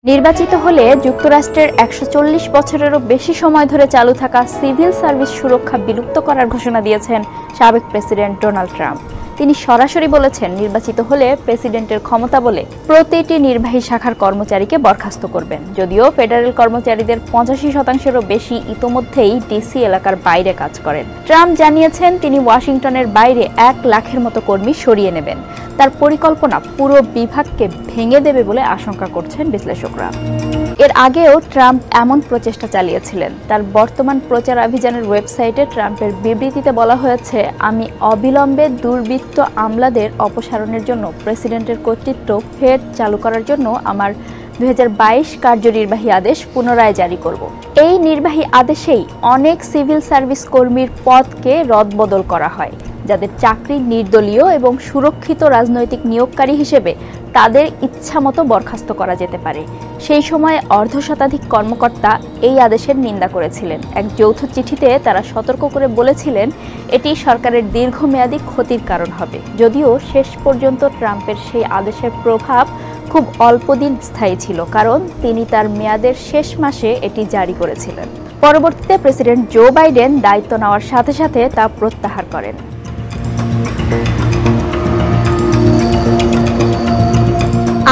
নির্বাচিত হলে যুক্তরাষ্ট্রের ১৪০ বছরেরও বেশি সময় ধরে চালু থাকা সিভিল সার্ভিস সুরক্ষা বিলুপ্ত করার ঘোষণা দিয়েছেন সাবেক প্রেসিডেন্ট ডোনাল্ড ট্রাম্প। তিনি সরাসরি বলেছেন, নির্বাচিত হলে প্রেসিডেন্টের ক্ষমতা বলে প্রতিটি নির্বাহী শাখার কর্মচারীকে বরখাস্ত করবেন। যদিও ফেডারেল কর্মচারীদের ৮৫%-এরও বেশি ইতোমধ্যেই ডিসি এলাকার বাইরে কাজ করেন। ট্রাম্প জানিয়েছেন তিনি ওয়াশিংটনের বাইরে ১ লাখের মতো কর্মী সরিয়ে নেবেন। তার পরিকল্পনা পুরো বিভাগকে ভেঙে দেবে বলে আশঙ্কা করছেন বিশ্লেষকরা। এর আগেও ট্রাম্প এমন প্রচেষ্টা চালিয়েছিলেন। তার বর্তমান প্রচারাভিযানের ওয়েবসাইটে ট্রাম্পের বিবৃতিতে বলা হয়েছে, আমি অবিলম্বে দুর্বৃত্ত আমলাদের অপসারণের জন্য প্রেসিডেন্টের কর্তৃত্ব ফের চালু করার জন্য আমার ২০২২ কার্যনির্বাহী আদেশ পুনরায় জারি করব। এই নির্বাহী আদেশেই অনেক সিভিল সার্ভিস কর্মীর পদকে রদবদল করা হয়, যাদের চাকরি নির্দলীয় এবং সুরক্ষিত রাজনৈতিক নিয়োগকারী হিসেবে তাদের ইচ্ছামতো বরখাস্ত করা যেতে পারে। সেই সময় অর্ধশতাধিক কর্মকর্তা এই আদেশের নিন্দা করেছিলেন। এক যৌথ চিঠিতে তারা সতর্ক করে বলেছিলেন, এটি সরকারের দীর্ঘমেয়াদী ক্ষতির কারণ হবে। যদিও শেষ পর্যন্ত ট্রাম্পের সেই আদেশের প্রভাব খুব অল্প দিন স্থায়ী ছিল, কারণ তিনি তার মেয়াদের শেষ মাসে এটি জারি করেছিলেন। পরবর্তীতে প্রেসিডেন্ট জো বাইডেন দায়িত্ব নেওয়ার সাথে সাথে তা প্রত্যাহার করেন।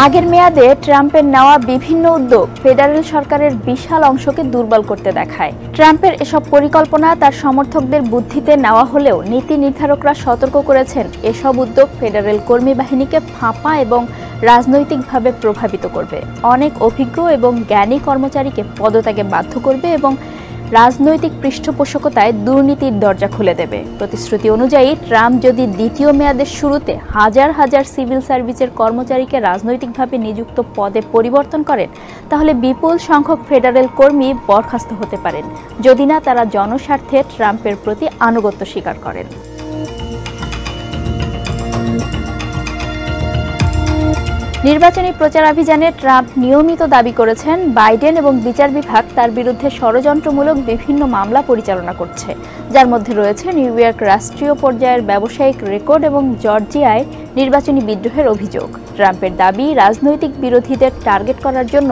আগের মেয়াদে ট্রাম্পের নেওয়া বিভিন্ন উদ্যোগ ফেডারেল সরকারের বিশাল অংশকে দুর্বল করতে দেখায়। ট্রাম্পের এসব পরিকল্পনা তার সমর্থকদের বুদ্ধিতে নেওয়া হলেও নীতি নির্ধারকরা সতর্ক করেছেন, এসব উদ্যোগ ফেডারেল কর্মী বাহিনীকে ফাঁপা এবং রাজনৈতিকভাবে প্রভাবিত করবে, অনেক অভিজ্ঞ এবং জ্ঞানী কর্মচারীকে পদত্যাগে বাধ্য করবে এবং রাজনৈতিক পৃষ্ঠপোষকতায় দুর্নীতির দরজা খুলে দেবে। প্রতিশ্রুতি অনুযায়ী ট্রাম্প যদি দ্বিতীয় মেয়াদের শুরুতে হাজার হাজার সিভিল সার্ভিসের কর্মচারীকে রাজনৈতিকভাবে নিযুক্ত পদে পরিবর্তন করেন, তাহলে বিপুল সংখ্যক ফেডারেল কর্মী বরখাস্ত হতে পারেন, যদি না তারা জনস্বার্থে ট্রাম্পের প্রতি আনুগত্য স্বীকার করেন। নির্বাচনী প্রচারাভিযানে ট্রাম্প নিয়মিত দাবি করেছেন, বাইডেন এবং বিচার বিভাগ তার বিরুদ্ধে ষড়যন্ত্রমূলক বিভিন্ন মামলা পরিচালনা করছে, যার মধ্যে রয়েছে নিউ ইয়র্ক রাষ্ট্রীয় পর্যায়ের ব্যবসায়িক রেকর্ড এবং জর্জিয়ায় নির্বাচনী বিদ্রোহের অভিযোগ। ট্রাম্পের দাবি, রাজনৈতিক বিরোধীদের টার্গেট করার জন্য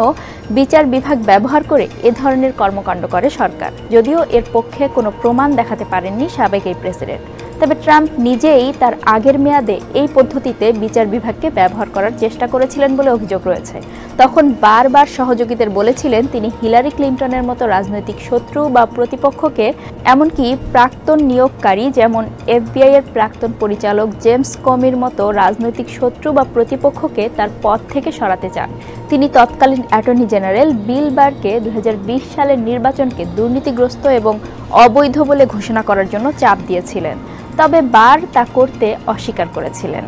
বিচার বিভাগ ব্যবহার করে এ ধরনের কর্মকাণ্ড করে সরকার। যদিও এর পক্ষে কোনো প্রমাণ দেখাতে পারেননি সাবেক এই প্রেসিডেন্ট। তবে ট্রাম্প নিজেই তার আগের মেয়াদে এই পদ্ধতিতে বিচার বিভাগকে ব্যবহার করার চেষ্টা করেছিলেন বলে অভিযোগ রয়েছে। তখন বারবার সহযোগীদের বলেছিলেন তিনি হিলারি ক্লিন্টনের মতো রাজনৈতিক শত্রু বা প্রতিপক্ষকে, এমনকি প্রাক্তন নিয়োগকারী যেমন FBI এর প্রাক্তন পরিচালক জেমস কমির মতো রাজনৈতিক শত্রু বা প্রতিপক্ষকে তার পদ থেকে সরাতে চান। তিনি তৎকালীন অ্যাটর্নি জেনারেল বিল বারকে ২০২০ সালের নির্বাচনকে দুর্নীতিগ্রস্ত এবং অবৈধ বলে ঘোষণা করার জন্য চাপ দিয়েছিলেন, তবে বার তা করতে অস্বীকার করেছিলেন।